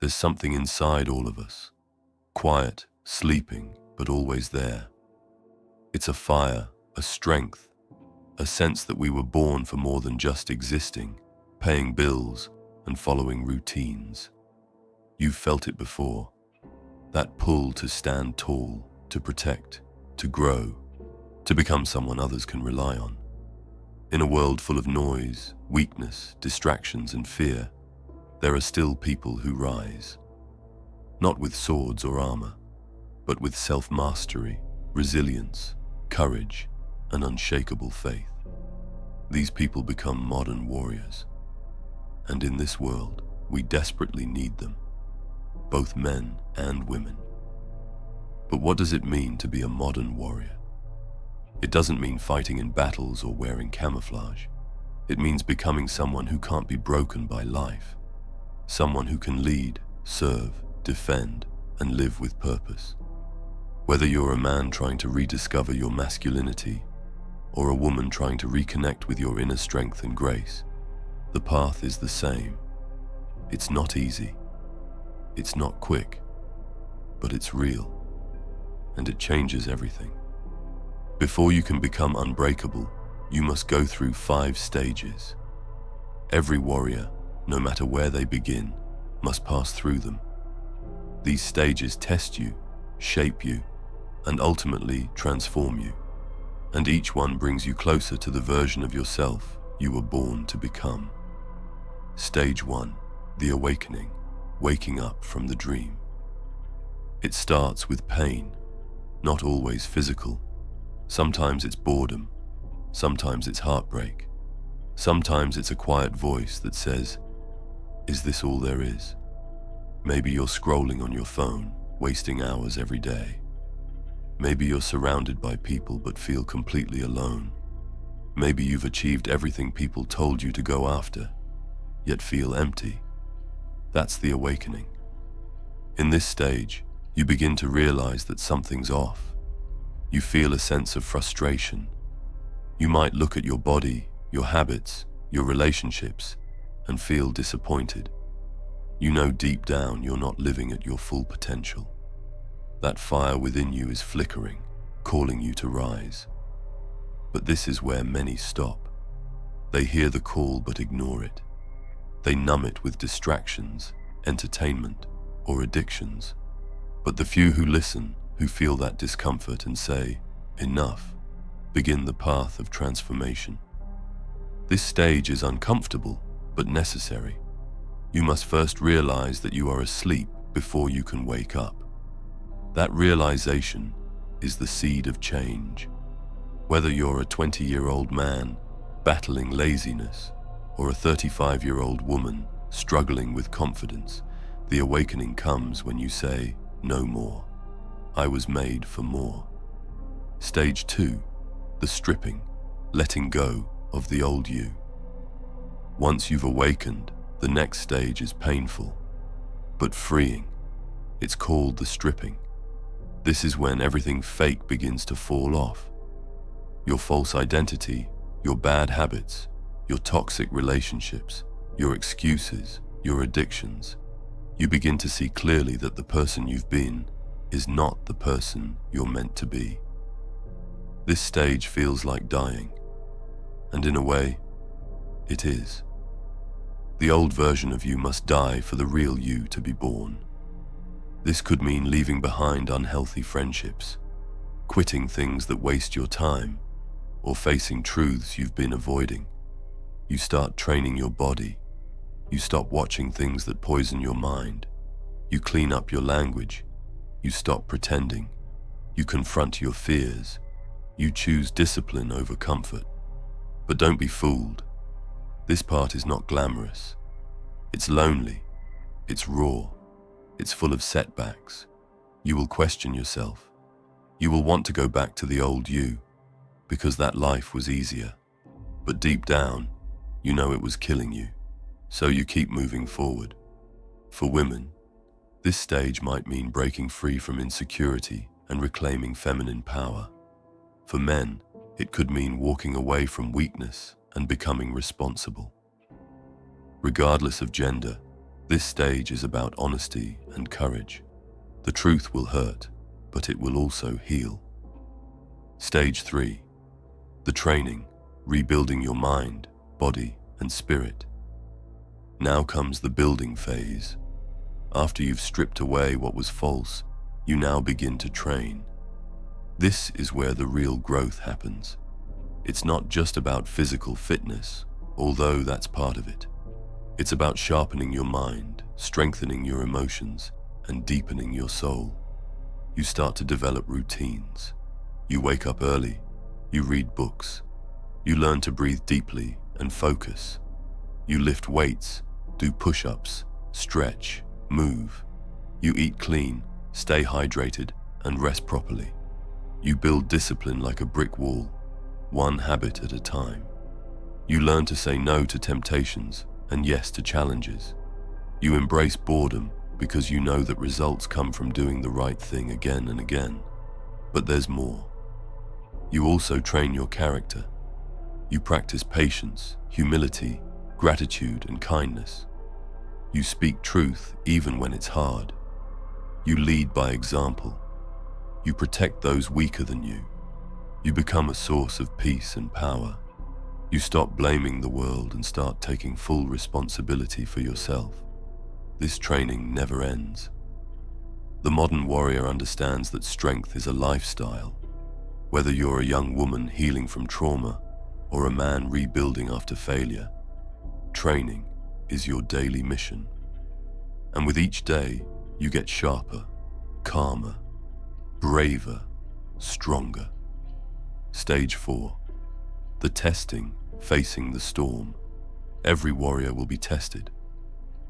There's something inside all of us, quiet, sleeping, but always there. It's a fire, a strength, a sense that we were born for more than just existing, paying bills, and following routines. You've felt it before. That pull to stand tall, to protect, to grow, to become someone others can rely on. In a world full of noise, weakness, distractions, and fear, there are still people who rise. Not with swords or armor, but with self-mastery, resilience, courage, and unshakable faith. These people become modern warriors. And in this world, we desperately need them, both men and women. But what does it mean to be a modern warrior? It doesn't mean fighting in battles or wearing camouflage. It means becoming someone who can't be broken by life. Someone who can lead, serve, defend, and live with purpose. Whether you're a man trying to rediscover your masculinity, or a woman trying to reconnect with your inner strength and grace, the path is the same. It's not easy. It's not quick, but it's real. And it changes everything. Before you can become unbreakable, you must go through 5 stages. Every warrior, no matter where they begin, must pass through them. These stages test you, shape you, and ultimately transform you. And each one brings you closer to the version of yourself you were born to become. Stage 1, the awakening, waking up from the dream. It starts with pain, not always physical. Sometimes it's boredom, sometimes it's heartbreak, sometimes it's a quiet voice that says, "Is this all there is?" Maybe you're scrolling on your phone, wasting hours every day. Maybe you're surrounded by people but feel completely alone. Maybe you've achieved everything people told you to go after, yet feel empty. That's the awakening. In this stage, you begin to realize that something's off. You feel a sense of frustration. You might look at your body, your habits, your relationships, and feel disappointed. You know deep down you're not living at your full potential. That fire within you is flickering, calling you to rise. But this is where many stop. They hear the call but ignore it. They numb it with distractions, entertainment, or addictions. But the few who listen, who feel that discomfort and say, "Enough," begin the path of transformation. This stage is uncomfortable, but necessary. You must first realize that you are asleep before you can wake up. That realization is the seed of change. Whether you're a 20-year-old man battling laziness or a 35-year-old woman struggling with confidence, the awakening comes when you say, "No more. I was made for more." Stage 2, the stripping, letting go of the old you. Once you've awakened, the next stage is painful, but freeing. It's called the stripping. This is when everything fake begins to fall off. Your false identity, your bad habits, your toxic relationships, your excuses, your addictions. You begin to see clearly that the person you've been is not the person you're meant to be. This stage feels like dying, and in a way, it is. The old version of you must die for the real you to be born. This could mean leaving behind unhealthy friendships, quitting things that waste your time, or facing truths you've been avoiding. You start training your body. You stop watching things that poison your mind. You clean up your language. You stop pretending. You confront your fears. You choose discipline over comfort. But don't be fooled. This part is not glamorous. It's lonely. It's raw. It's full of setbacks. You will question yourself. You will want to go back to the old you, because that life was easier. But deep down, you know it was killing you. So you keep moving forward. For women, this stage might mean breaking free from insecurity and reclaiming feminine power. For men, it could mean walking away from weakness and becoming responsible. Regardless of gender, This stage is about honesty and courage. The truth will hurt, but it will also heal. Stage 3. The training, rebuilding your mind, body, and spirit. Now comes the building phase. After you've stripped away what was false, you now begin to train. This is where the real growth happens. It's not just about physical fitness, although that's part of it. It's about sharpening your mind, strengthening your emotions, and deepening your soul. You start to develop routines. You wake up early. You read books. You learn to breathe deeply and focus. You lift weights, do push-ups, stretch, move. You eat clean, stay hydrated, and rest properly. You build discipline like a brick wall, one habit at a time. You learn to say no to temptations and yes to challenges. You embrace boredom because you know that results come from doing the right thing again and again. But there's more. You also train your character. You practice patience, humility, gratitude, and kindness. You speak truth even when it's hard. You lead by example. You protect those weaker than you. You become a source of peace and power. You stop blaming the world and start taking full responsibility for yourself. This training never ends. The modern warrior understands that strength is a lifestyle. Whether you're a young woman healing from trauma or a man rebuilding after failure, training is your daily mission. And with each day, you get sharper, calmer, braver, stronger. Stage 4. The testing, facing the storm. Every warrior will be tested.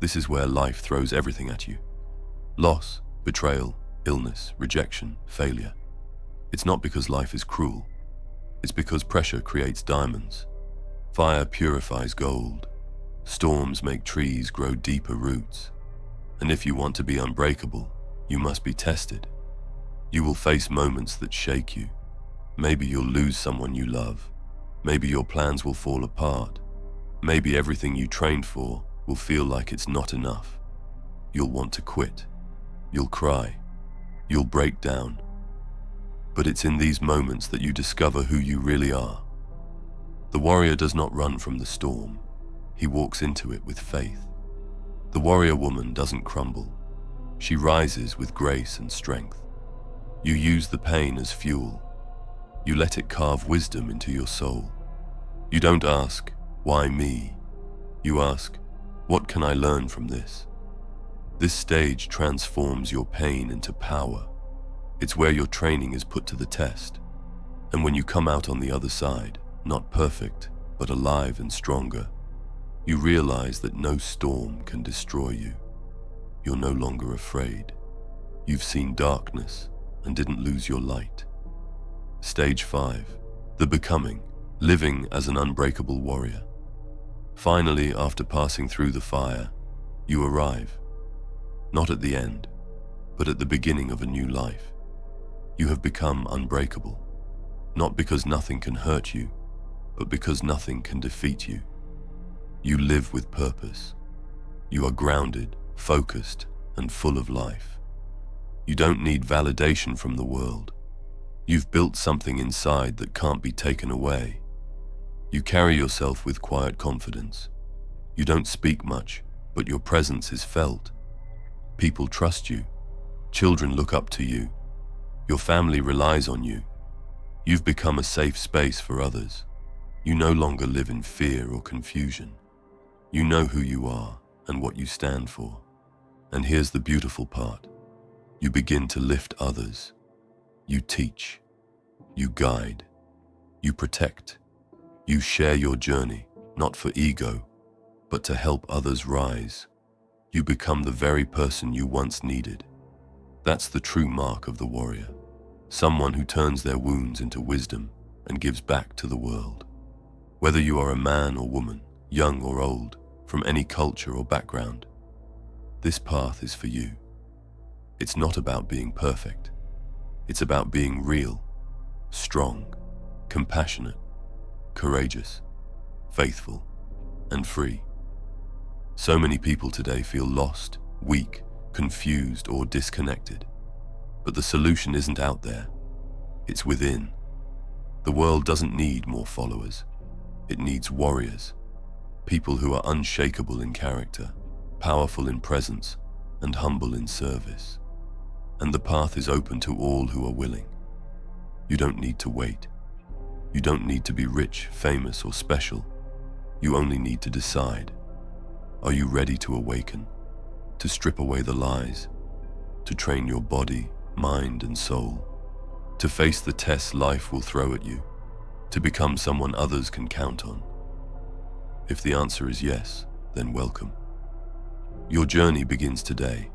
This is where life throws everything at you. Loss, betrayal, illness, rejection, failure. It's not because life is cruel. It's because pressure creates diamonds. Fire purifies gold. Storms make trees grow deeper roots. And if you want to be unbreakable, you must be tested. You will face moments that shake you. Maybe you'll lose someone you love. Maybe your plans will fall apart. Maybe everything you trained for will feel like it's not enough. You'll want to quit. You'll cry. You'll break down. But it's in these moments that you discover who you really are. The warrior does not run from the storm. He walks into it with faith. The warrior woman doesn't crumble. She rises with grace and strength. You use the pain as fuel. You let it carve wisdom into your soul. You don't ask, why me? You ask, what can I learn from this? This stage transforms your pain into power. It's where your training is put to the test. And when you come out on the other side, not perfect, but alive and stronger, you realize that no storm can destroy you. You're no longer afraid. You've seen darkness and didn't lose your light. Stage 5. The becoming, living as an unbreakable warrior. Finally, after passing through the fire, you arrive. Not at the end, but at the beginning of a new life. You have become unbreakable, not because nothing can hurt you, but because nothing can defeat you. You live with purpose. You are grounded, focused, and full of life. You don't need validation from the world. You've built something inside that can't be taken away. You carry yourself with quiet confidence. You don't speak much, but your presence is felt. People trust you. Children look up to you. Your family relies on you. You've become a safe space for others. You no longer live in fear or confusion. You know who you are and what you stand for. And here's the beautiful part. You begin to lift others. You teach. You guide. You protect. You share your journey, not for ego, but to help others rise. You become the very person you once needed. That's the true mark of the warrior. Someone who turns their wounds into wisdom and gives back to the world. Whether you are a man or woman, young or old, from any culture or background, this path is for you. It's not about being perfect. It's about being real, strong, compassionate, courageous, faithful, and free. So many people today feel lost, weak, confused, or disconnected. But the solution isn't out there. It's within. The world doesn't need more followers. It needs warriors. People who are unshakable in character, powerful in presence, and humble in service. And the path is open to all who are willing. You don't need to wait. You don't need to be rich, famous, or special. You only need to decide. Are you ready to awaken? To strip away the lies? To train your body, mind, and soul? To face the tests life will throw at you? To become someone others can count on? If the answer is yes, then welcome. Your journey begins today.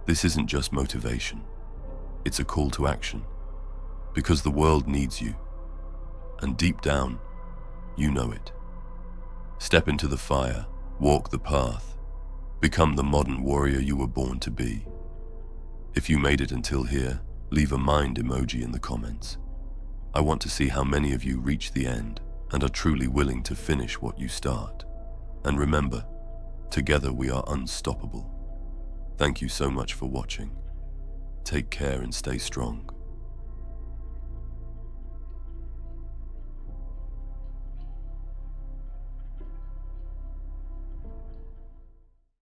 This isn't just motivation. It's a call to action. Because the world needs you. And deep down, you know it. Step into the fire, walk the path, become the modern warrior you were born to be. If you made it until here, leave a mind emoji in the comments. I want to see how many of you reach the end and are truly willing to finish what you start. And remember, together we are unstoppable. Thank you so much for watching. Take care and stay strong.